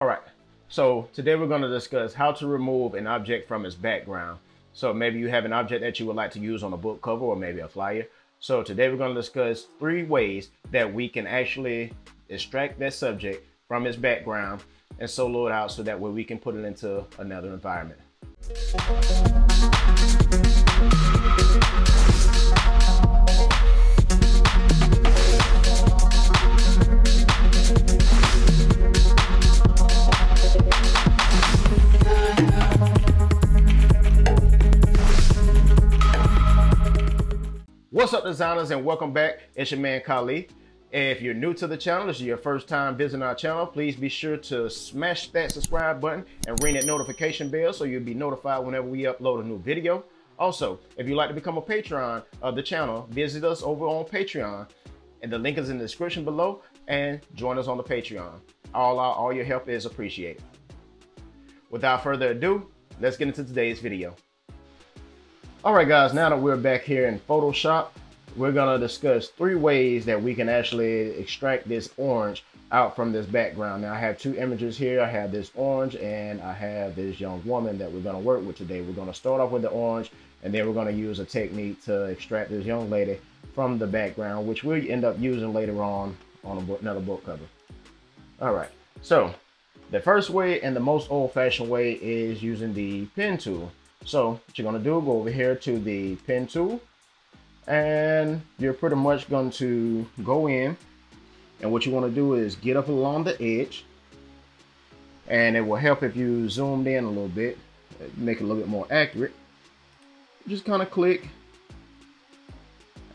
All right, so today we're going to discuss how to remove an object from its background. So maybe you have an object that you would like to use on a book cover or maybe a flyer. So today we're going to discuss 3 ways that we can actually extract that subject from its background and solo it out so that way we can put it into another environment. What's up, designers, and welcome back. It's your man Khalid. If you're new to the channel, this is your first time visiting our channel, please be sure to smash that subscribe button and ring that notification bell so you'll be notified whenever we upload a new video. Also, if you'd like to become a patron of the channel, visit us over on Patreon, and the link is in the description below, and join us on the Patreon. All your help is appreciated. Without further ado, let's get into today's video. All right, guys, now that we're back here in Photoshop, we're gonna discuss 3 ways that we can actually extract this orange out from this background. Now I have 2 images here. I have this orange and I have this young woman that we're gonna work with today. We're gonna start off with the orange, and then we're gonna use a technique to extract this young lady from the background, which we'll end up using later on another book cover. All right, so the first way and the most old-fashioned way is using the pen tool. So what you're gonna do, go over here to the pen tool, and you're pretty much going to go in, and what you want to do is get up along the edge, and it will help if you zoomed in a little bit, make it a little bit more accurate. Just kind of click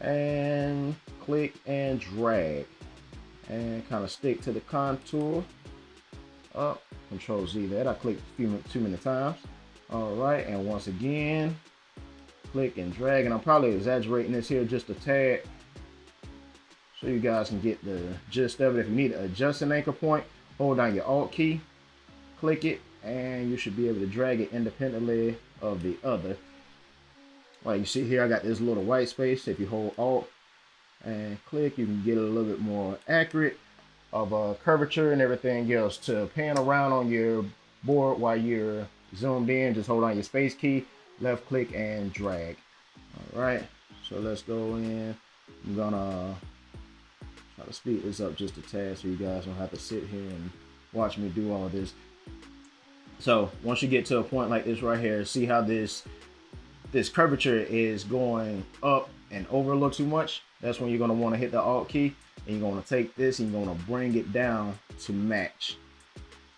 and drag and kind of stick to the contour up. Control Z that. I clicked too many times. All right, and once again, click and drag, and I'm probably exaggerating this here just a tad so you guys can get the gist of it. If you need to adjust an anchor point, hold down your Alt key, click it, and you should be able to drag it independently of the other. Like you see here, I got this little white space. If you hold Alt and click, you can get a little bit more accurate of a curvature and everything else. To pan around on your board while you're zoomed in, just hold on your space key, left click and drag. All right, so let's go in. I'm gonna try to speed this up just a tad so you guys don't have to sit here and watch me do all of this. So once you get to a point like this right here, see how this curvature is going up and over a little too much? That's when you're gonna want to hit the Alt key, and you're gonna take this and you're gonna bring it down to match.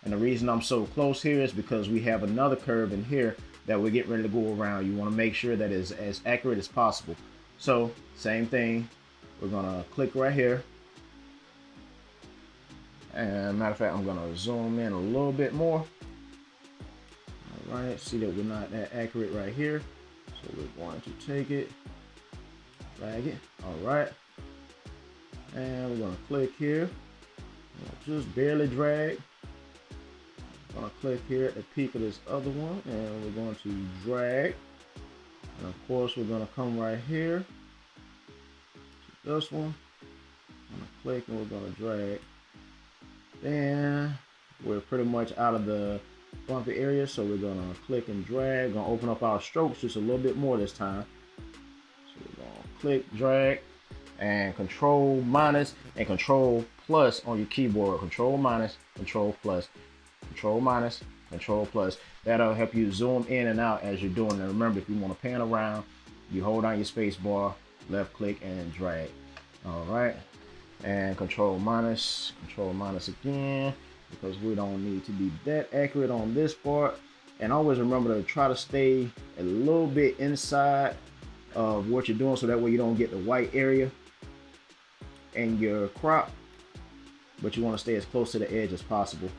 And the reason I'm so close here is because we have another curve in here that we're getting ready to go around. You want to make sure that it's as accurate as possible. So same thing, we're gonna click right here, and matter of fact, I'm gonna zoom in a little bit more. All right, see that we're not that accurate right here, so we're going to take it, drag it. All right, and we're gonna click here, just barely drag. Gonna click here at the peak of this other one, and we're going to drag, and of course we're gonna come right here to this one. I'm gonna click and we're gonna drag. Then we're pretty much out of the bumpy area, so we're gonna click and drag. Gonna open up our strokes just a little bit more this time. So we're gonna click, drag, and Control minus and Control plus on your keyboard. Control minus, Control plus. Control minus, Control plus. That'll help you zoom in and out as you're doing it. Remember, if you want to pan around, you hold down your space bar, left click and drag. All right, and Control minus again, because we don't need to be that accurate on this part. And always remember to try to stay a little bit inside of what you're doing, so that way you don't get the white area in your crop, but you want to stay as close to the edge as possible.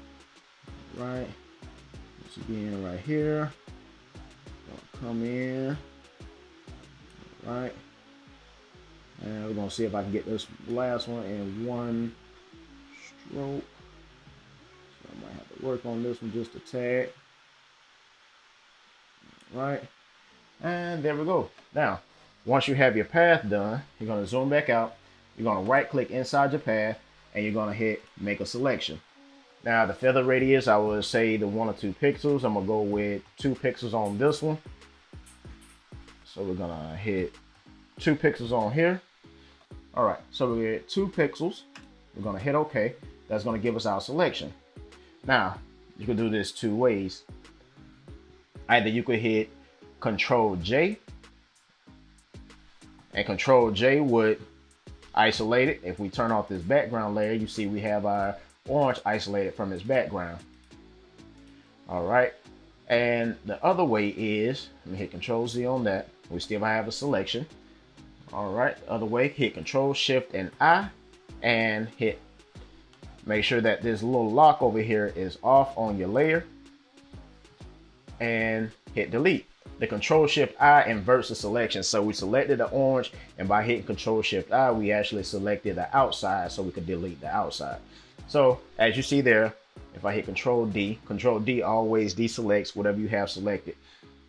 Right, once again right here, come in, right, and we're gonna see if I can get this last one in one stroke. So I might have to work on this one just a tad. Right, and there we go. Now once you have your path done, you're gonna zoom back out, you're gonna right click inside your path, and you're gonna hit make a selection. Now the feather radius, I would say the 1 or 2 pixels. I'm gonna go with 2 pixels on this one. So we're gonna hit 2 pixels on here. All right, so we get 2 pixels. We're gonna hit OK. That's gonna give us our selection. Now, you can do this 2 ways. Either you could hit Control J, and Control J would isolate it. If we turn off this background layer, you see we have our orange isolated from its background. All right, and the other way is, let me hit Control Z on that. We still have a selection. All right, other way, hit Control Shift and I, and hit. Make sure that this little lock over here is off on your layer, and hit delete. The Control Shift I inverts the selection. So we selected the orange, and by hitting Control Shift I, we actually selected the outside so we could delete the outside. So as you see there, if I hit Control D always deselects whatever you have selected.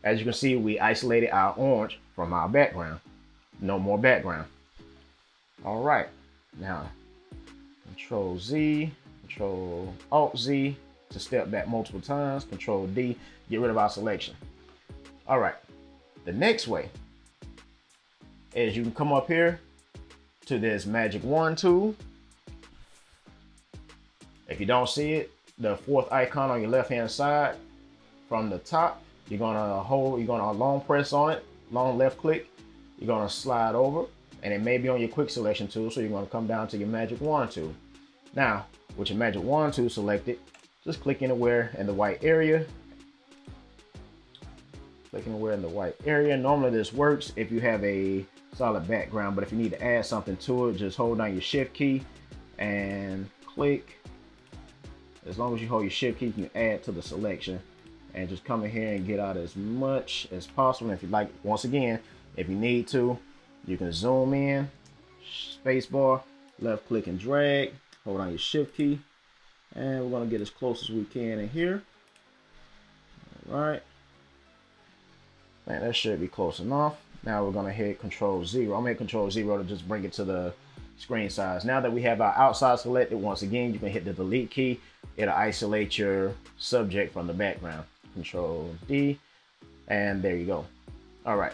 As you can see, we isolated our orange from our background. No more background. All right, now Control Z, Control Alt Z to step back multiple times, Control D, get rid of our selection. All right, the next way is you can come up here to this Magic Wand tool. If you don't see it, the 4th icon on your left hand side from the top, you're gonna long press on it, long left click, you're gonna slide over, and it may be on your quick selection tool, so you're gonna come down to your Magic Wand tool. Now, with your Magic Wand tool selected, just click anywhere in the white area. Click anywhere in the white area. Normally this works if you have a solid background, but if you need to add something to it, just hold down your Shift key and click. As long as you hold your Shift key, you can add to the selection and just come in here and get out as much as possible. And if you like, once again, if you need to, you can zoom in, spacebar, left click and drag, hold on your Shift key, and we're gonna get as close as we can in here. All right, man, that should be close enough. Now we're gonna hit Control 0. I'm gonna hit Control 0 to just bring it to the screen size. Now that we have our outside selected, once again, you can hit the delete key. It'll isolate your subject from the background. Control D, and there you go. All right.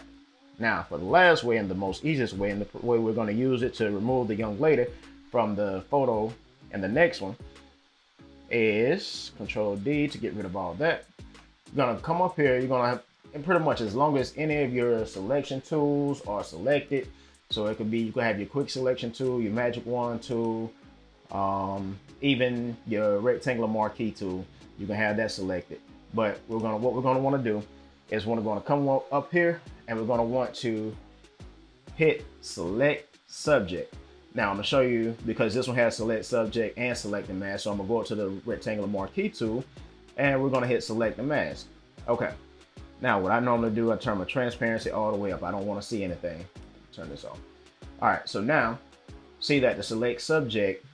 Now for the last way and the most easiest way, and the way we're going to use it to remove the young lady from the photo, and the next one is Control D to get rid of all that. You're going to come up here. You're going to have, and pretty much as long as any of your selection tools are selected, so it could be, you could have your quick selection tool, your Magic Wand tool, even your rectangular marquee tool, you can have that selected. But what we're gonna want to do is we're going to come up here, and we're going to want to hit Select Subject. Now I'm gonna show you, because this one has Select Subject and Select the Mask, so I'm gonna go up to the rectangular marquee tool, and we're gonna hit Select the Mask. Okay. Now what I normally do, I turn my transparency all the way up. I don't want to see anything. Turn this off. All right, so now see that the Select Subject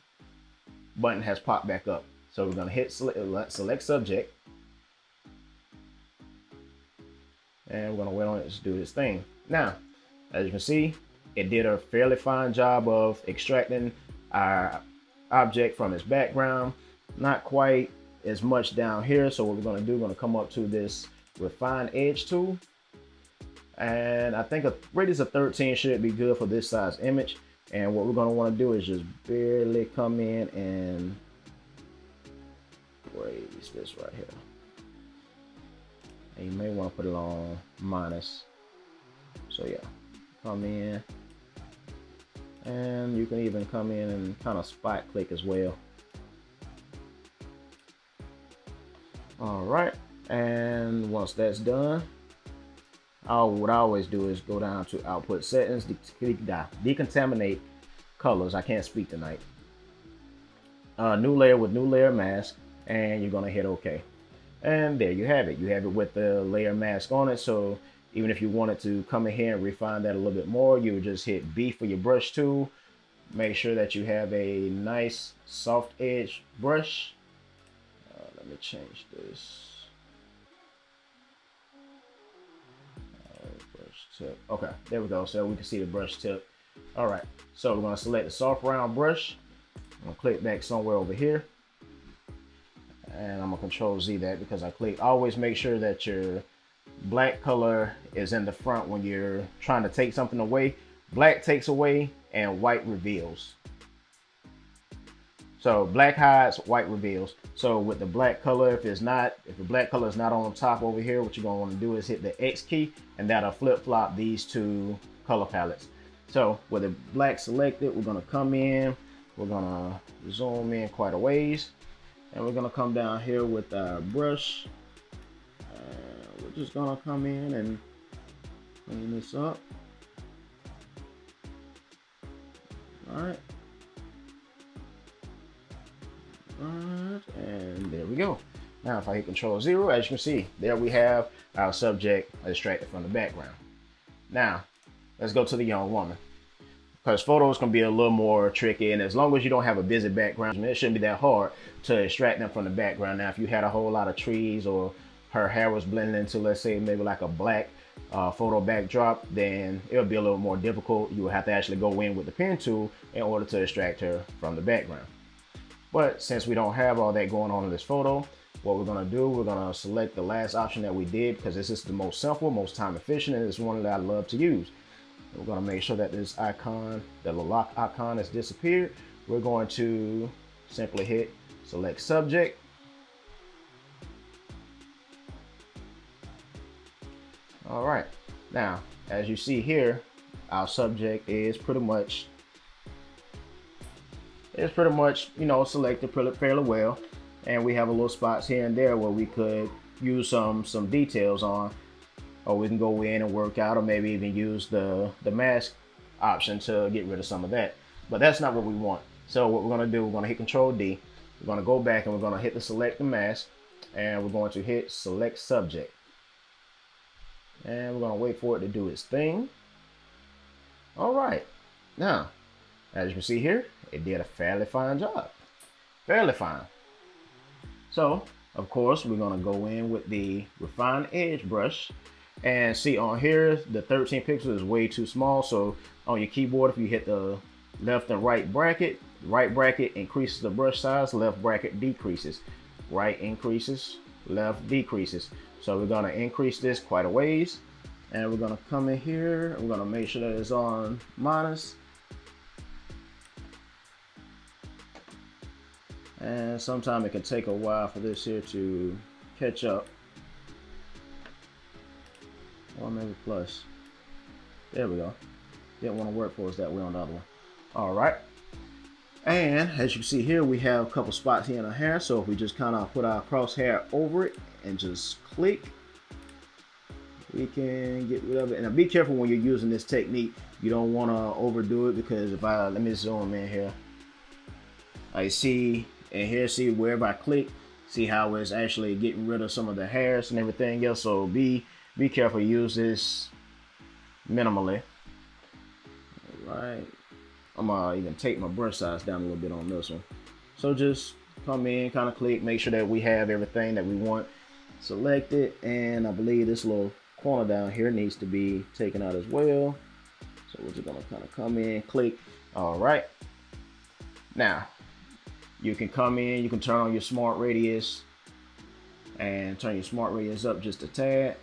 button has popped back up. So we're gonna hit select Subject, and we're gonna wait on it to do this thing. Now, as you can see, it did a fairly fine job of extracting our object from its background. Not quite as much down here. So what we're gonna do, we're gonna come up to this Refine Edge tool, and I think a radius of 13 should be good for this size image. And what we're going to want to do is just barely come in and raise this right here. And you may want to put it on minus. So yeah, come in, and you can even come in and kind of spot click as well. All right, and once that's done, what I always do is go down to output settings, decontaminate colors. I can't speak tonight. New layer with new layer mask, and you're gonna hit OK. And there you have it. You have it with the layer mask on it. So even if you wanted to come in here and refine that a little bit more, you would just hit B for your brush tool. Make sure that you have a nice soft edge brush. Let me change this. Brush tip. Okay, there we go. So we can see the brush tip. All right, so we're going to select the soft round brush. I'm going to click back somewhere over here, and I'm gonna Control Z that because I clicked. Always make sure that your black color is in the front when you're trying to take something away. Black takes away and white reveals. So black hides, white reveals. So with the black color, if the black color is not on top over here, what you're gonna want to do is hit the X key, and that'll flip-flop these two color palettes. So with the black selected, we're gonna come in, we're gonna zoom in quite a ways, and we're gonna come down here with our brush. We're just gonna come in and clean this up. All right. And there we go. Now if I hit Control 0, as you can see, there we have our subject extracted from the background. Now let's go to the young woman, because photos can be a little more tricky, and as long as you don't have a busy background, it shouldn't be that hard to extract them from the background. Now if you had a whole lot of trees, or her hair was blending into, let's say, maybe like a black photo backdrop, then it'll be a little more difficult. You will have to actually go in with the pen tool in order to extract her from the background. But since we don't have all that going on in this photo, what we're gonna do, we're gonna select the last option that we did, because this is the most simple, most time efficient, and it's one that I love to use. We're gonna make sure that this icon, the lock icon, has disappeared. We're going to simply hit select subject. All right, now, as you see here, our subject is pretty much, you know, selected fairly well, and we have a little spots here and there where we could use some details on, or we can go in and work out, or maybe even use the mask option to get rid of some of that. But that's not what we want. So what we're gonna do, we're gonna hit Control D, we're gonna go back and we're gonna hit the select the mask, and we're going to hit select subject, and we're gonna wait for it to do its thing. All right, now as you can see here, it did a fairly fine job. Fairly fine. So, of course, we're gonna go in with the Refine Edge brush, and see on here, the 13 pixels is way too small. So on your keyboard, if you hit the left and right bracket increases the brush size, left bracket decreases. Right increases, left decreases. So we're gonna increase this quite a ways, and we're gonna come in here, we're gonna make sure that it's on minus. And sometimes it can take a while for this here to catch up. Or maybe plus. There we go. Didn't want to work for us that way on the other one. All right. And as you can see here, we have a couple spots here in our hair. So if we just kind of put our crosshair over it and just click, we can get rid of it. And be careful when you're using this technique. You don't want to overdo it, because if let me zoom in here. I see, and here, see wherever I click, see how it's actually getting rid of some of the hairs and everything else. So be careful, use this minimally. All right, I'm gonna even take my brush size down a little bit on this one. So just come in, kind of click, make sure that we have everything that we want selected, and I believe this little corner down here needs to be taken out as well. So we're just gonna kind of come in, click. All right, now you can come in, you can turn on your smart radius and turn your smart radius up just a tad.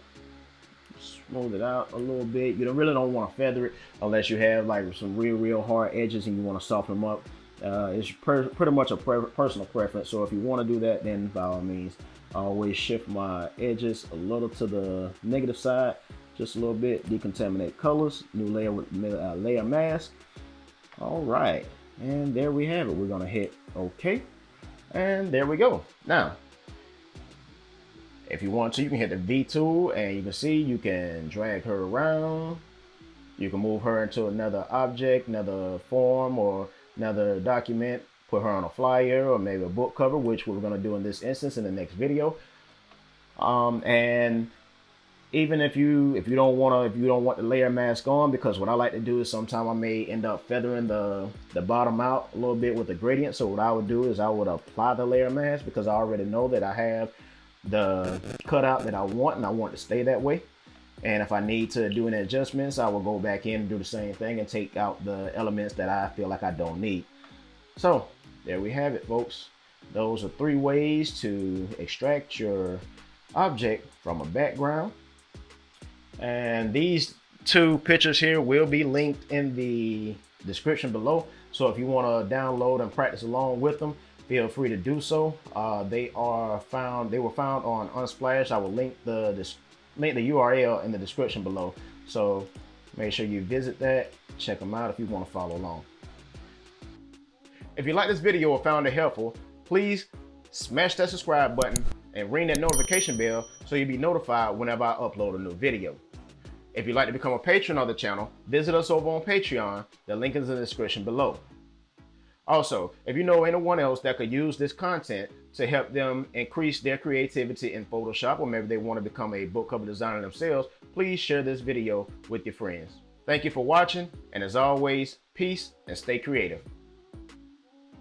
Smooth it out a little bit. You really don't want to feather it unless you have like some real hard edges and you want to soften them up. It's pretty much a personal preference. So if you want to do that, then by all means, I always shift my edges a little to the negative side, just a little bit. Decontaminate colors, new layer with layer mask. All right. And there we have it. We're gonna hit OK, and there we go. Now, if you want to, you can hit the V tool, and you can see you can drag her around. You can move her into another object, another form, or another document. Put her on a flyer or maybe a book cover, which we're gonna do in this instance in the next video. And even if you don't want the layer mask on, because what I like to do is sometimes I may end up feathering the bottom out a little bit with the gradient. So what I would do is I would apply the layer mask, because I already know that I have the cutout that I want, and I want it to stay that way. And if I need to do any adjustments, I will go back in and do the same thing and take out the elements that I feel like I don't need. So there we have it, folks. Those are 3 ways to extract your object from a background. And these 2 pictures here will be linked in the description below. So if you want to download and practice along with them, feel free to do so. They were found on Unsplash. I will link the URL in the description below. So make sure you visit that, check them out if you want to follow along. If you like this video or found it helpful, please smash that subscribe button and ring that notification bell so you'll be notified whenever I upload a new video. If you'd like to become a patron of the channel, visit us over on Patreon. The link is in the description below. Also, if you know anyone else that could use this content to help them increase their creativity in Photoshop, or maybe they want to become a book cover designer themselves, please share this video with your friends. Thank you for watching, and as always, peace and stay creative.